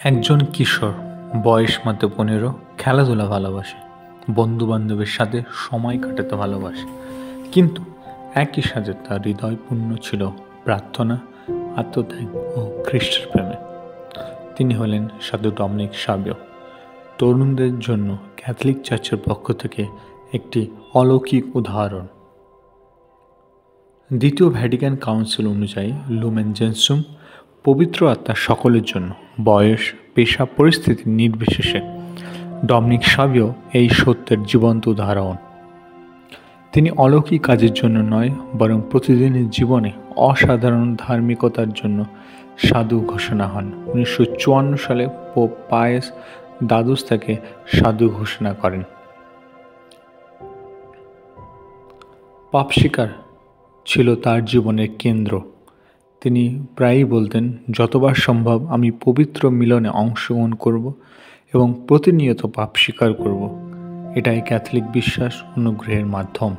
একজন কিশোর, বয়স মাত্র 15, খেলাধুলা ভালোবাসে, বন্ধু-বান্ধবের সাথে সময় কাটাতে ভালোবাসে। কিন্তু একই সাথে তার হৃদয় পূর্ণ ছিল প্রার্থনা, আত্মত্যাগ ও খ্রিস্টের প্রেমে। তিনি হলেন সাধু ডমিনিক সাবিও। তরুণদের জন্য ক্যাথলিক চার্চের পক্ষ থেকে একটি অলৌকিক উদাহরণ। দ্বিতীয় ভ্যাটিকান কাউন্সিল অনুযায়ী লুমেন জেন্সুম, পবিত্র আত্মা সকলের জন্য, বয়স, পেশা, পরিস্থিতি নির্বিশেষে। ডমিনিক সাবিও এই সত্যের জীবন্ত উদাহরণ। তিনি অলৌকিক কাজের জন্য নয়, বরং প্রতিদিনের জীবনে অসাধারণ ধার্মিকতার জন্য সাধু ঘোষণা হন। 1954 সালে পোপ পায়েস দ্বাদশ তাকে সাধু ঘোষণা করেন। পাপ স্বীকার ছিল তার জীবনের কেন্দ্র। তিনি প্রায়ই বলতেন, যতবার সম্ভব আমি পবিত্র মিলনে অংশগ্রহণ করব এবং প্রতিনিয়ত পাপ স্বীকার করব। এটাই ক্যাথলিক বিশ্বাস অনুগ্রহের মাধ্যম।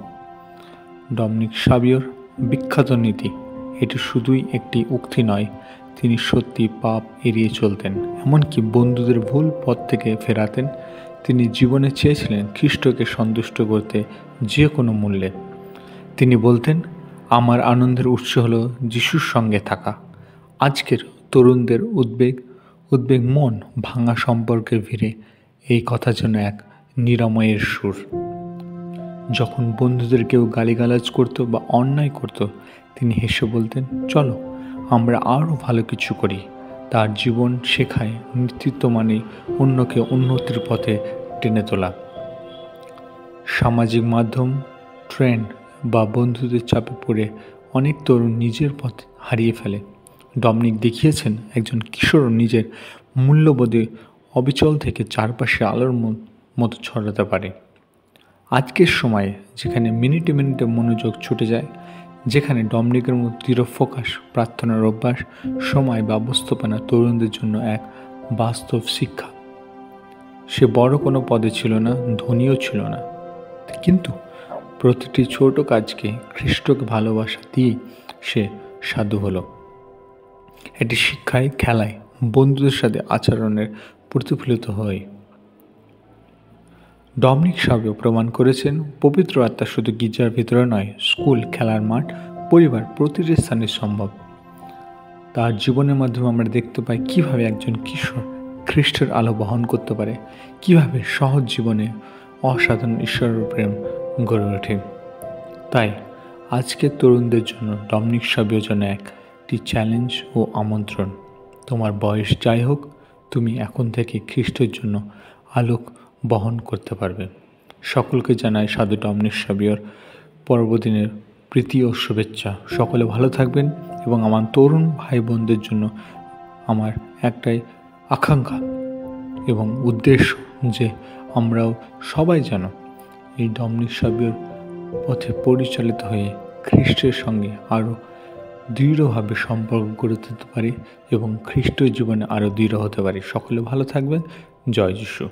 ডমিনিক সাবিওর বিখ্যাত নীতি, এটি শুধুই একটি উক্তি নয়, তিনি সত্যি পাপ এড়িয়ে চলতেন, এমনকি বন্ধুদের ভুল পথ থেকে ফেরাতেন। তিনি জীবনে চেয়েছিলেন খ্রিস্টকে সন্তুষ্ট করতে যে কোনো মূল্যে। তিনি বলতেন, আমার আনন্দের উৎস হলো যিশুর সঙ্গে থাকা। আজকের তরুণদের উদ্বেগ মন ভাঙা সম্পর্কের ভিড়ে এই কথা যেন এক নিরাময়ের সুর। যখন বন্ধুদের কেউ গালিগালাজ করতো বা অন্যায় করত, তিনি হেসে বলতেন, চলো আমরা আরও ভালো কিছু করি। তার জীবন শেখায় নেতৃত্ব মানে অন্যকে উন্নতির পথে টেনে তোলা। সামাজিক মাধ্যম, ট্রেন্ড বা বন্ধুদের চাপে পড়ে অনেক তরুণ নিজের পথ হারিয়ে ফেলে। ডমিনিক দেখিয়েছেন একজন কিশোর নিজের মূল্যবোধে অবিচল থেকে চারপাশে আলোর মতো ছড়াতে পারে। আজকের সময়ে যেখানে মিনিটে মিনিটে মনোযোগ ছুটে যায়, যেখানে ডমিনিকের মতো দৃঢ় ফোকাস, প্রার্থনার অভ্যাস, সময় ব্যবস্থাপনা তরুণদের জন্য এক বাস্তব শিক্ষা। সে বড় কোনো পদে ছিল না, ধনীও ছিল না, কিন্তু প্রতিটি ছোট কাজকে খ্রিস্টকে ভালোবাসা দিয়ে সে সাধু হলো। এটি শিক্ষায়, খেলায়, বন্ধুদের সাথে আচরণের প্রতিফলিত হয়। ডমিনিক সাবিও প্রমাণ করেছেন, পবিত্র আত্মা শুধু গির্জার ভিতরে নয়, স্কুল, খেলার মাঠ, পরিবার, প্রতিটি স্থানে সম্ভব। তার জীবনের মাধ্যমে আমরা দেখতে পাই কিভাবে একজন কিশোর খ্রিস্টের আলো বহন করতে পারে, কিভাবে সহজ জীবনে অসাধারণ ঈশ্বরের প্রেম গড়ে ওঠে। তাই আজকের তরুণদের জন্য ডমিনিক সাবিও যেন একটি চ্যালেঞ্জ ও আমন্ত্রণ। তোমার বয়স যাই হোক, তুমি এখন থেকে খ্রিস্টের জন্য আলোক বহন করতে পারবে। সকলকে জানাই সাধু ডমিনিক সাবিওর পর্বদিনের প্রীতি ও শুভেচ্ছা। সকলে ভালো থাকবেন এবং আমার তরুণ ভাই বোনদের জন্য আমার একটাই আকাঙ্ক্ষা এবং উদ্দেশ্য যে আমরাও সবাই যেন এই ডমিনিক সাবিওর পথে পরিচালিত হয়ে খ্রিস্টের সঙ্গে আরও দৃঢ়ভাবে সম্পর্ক গড়ে তুলতে পারি এবং খ্রিস্টের জীবনে আরও দৃঢ় হতে পারি। সকলে ভালো থাকবেন। জয় যিশু।